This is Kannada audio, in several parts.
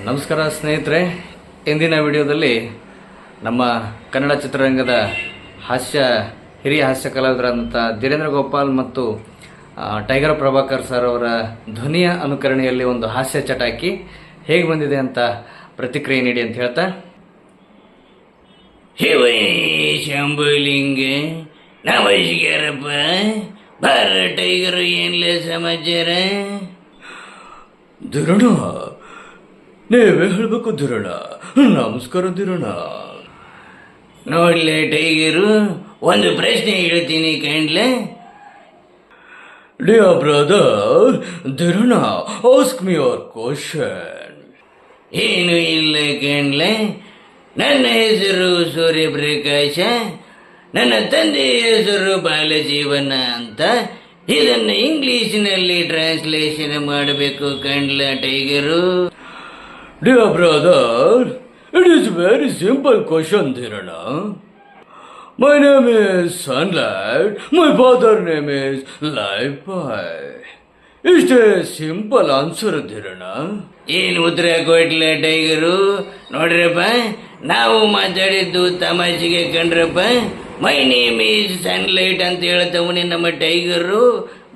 ನಮಸ್ಕಾರ ಸ್ನೇಹಿತರೆ, ಇಂದಿನ ವಿಡಿಯೋದಲ್ಲಿ ನಮ್ಮ ಕನ್ನಡ ಚಿತ್ರರಂಗದ ಹಿರಿಯ ಹಾಸ್ಯ ಕಲಾವಿದರಾದಂಥ ಧೀರೇಂದ್ರ ಗೋಪಾಲ್ ಮತ್ತು ಟೈಗರ್ ಪ್ರಭಾಕರ್ ಸರ್ ಅವರ ಧ್ವನಿಯ ಅನುಕರಣೆಯಲ್ಲಿ ಒಂದು ಹಾಸ್ಯ ಚಟಾಕಿ ಹೇಗೆ ಬಂದಿದೆ ಅಂತ ಪ್ರತಿಕ್ರಿಯೆ ನೀಡಿ ಅಂತ ಹೇಳ್ತಾ, ಶಂಭುಲಿಂಗ ನಮಸ್ಕಾರಪ್ಪ. ಬಾರ ಟೈಗರ್, ಏನ್ಲೇ ಸಮಾಚಾರ? ಧೀರಣ, ನೀವೇ ಹೇಳ್ಬೇಕು ಧೀರಣ. ನಮಸ್ಕಾರ ಧೀರಣ. ನೋಡ್ಲೆ ಟೈಗರು, ಒಂದು ಪ್ರಶ್ನೆ ಹೇಳ್ತೀನಿ ಕಂಡ್ಲೆ. Dear brother Dheerana, ask me your question. ಏನು ಇಲ್ಲ ಕಂಡ್ಲೆ. ನನ್ನ ಹೆಸರು ಸೂರ್ಯಪ್ರಕಾಶ, ನನ್ನ ತಂದೆಯ ಹೆಸರು ಬಾಲಜೀವನ ಅಂತ. ಇದನ್ನು ಇಂಗ್ಲಿಷ್ನಲ್ಲಿ ಟ್ರಾನ್ಸ್ಲೇಷನ್ ಮಾಡಬೇಕು ಕಂಡ್ಲ tiger. Dear brother, it is very simple question, Dhirana. My name is Sunlight, my father name is Life-Eye. ಇಷ್ಟೇ ಸಿಂಪಲ್ ಆನ್ಸರ್ ಧೀರಣ. ಏನು ಉತ್ತರ ಕೊಟ್ಲ ಟೈಗರು? ನೋಡ್ರಪ್ಪ, ನಾವು ಮಾತಾಡಿದ್ದು ತಮಾಷೆಗೆ ಕಂಡ್ರಪ್ಪ. ಮೈ ನೇಮ್ ಈಸ್ ಸನ್ಲೈಟ್ ಅಂತ ಹೇಳ್ತವನಿ ನಮ್ಮ tiger.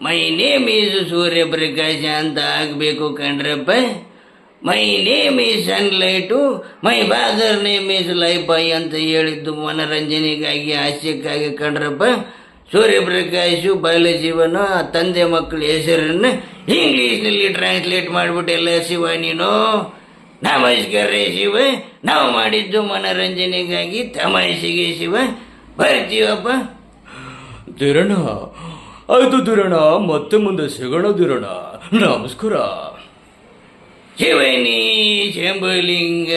My name is Suryaprakash ಅಂತ ಆಗ್ಬೇಕು ಕಂಡ್ರಪ್ಪ. My name is sunlight, my father name is ಲೈಫ್-ಐ ಅಂತ ಹೇಳಿದ್ದು ಮನರಂಜನೆಗಾಗಿ, ಹಾಸ್ಯಕ್ಕಾಗಿ ಕಂಡ್ರಪ್ಪ. ಸೂರ್ಯಪ್ರಕಾಶು ಬಾಲಜೀವನ ತಂದೆ ಮಕ್ಕಳ ಹೆಸರನ್ನು ಇಂಗ್ಲೀಷ್ನಲ್ಲಿ ಟ್ರಾನ್ಸ್ಲೇಟ್ ಮಾಡಿಬಿಟ್ಟೆಲ್ಲ ಶಿವ ನೀನು. ನಮಸ್ಕಾರ ಶಿವ, ನಾವು ಮಾಡಿದ್ದು ಮನರಂಜನೆಗಾಗಿ, ತಮಾಷೆಗೆ ಶಿವ. ಬರ್ತೀವಪ್ಪ ಧೀರಣ. ಆಯ್ತು ಧೀರಣ, ಮತ್ತೆ ಮುಂದೆ ಸಿಗೋಣ ಧೀರಣ. ನಮಸ್ಕಾರ. ಶಿವನಿ ಶಂಭುಲಿಂಗ.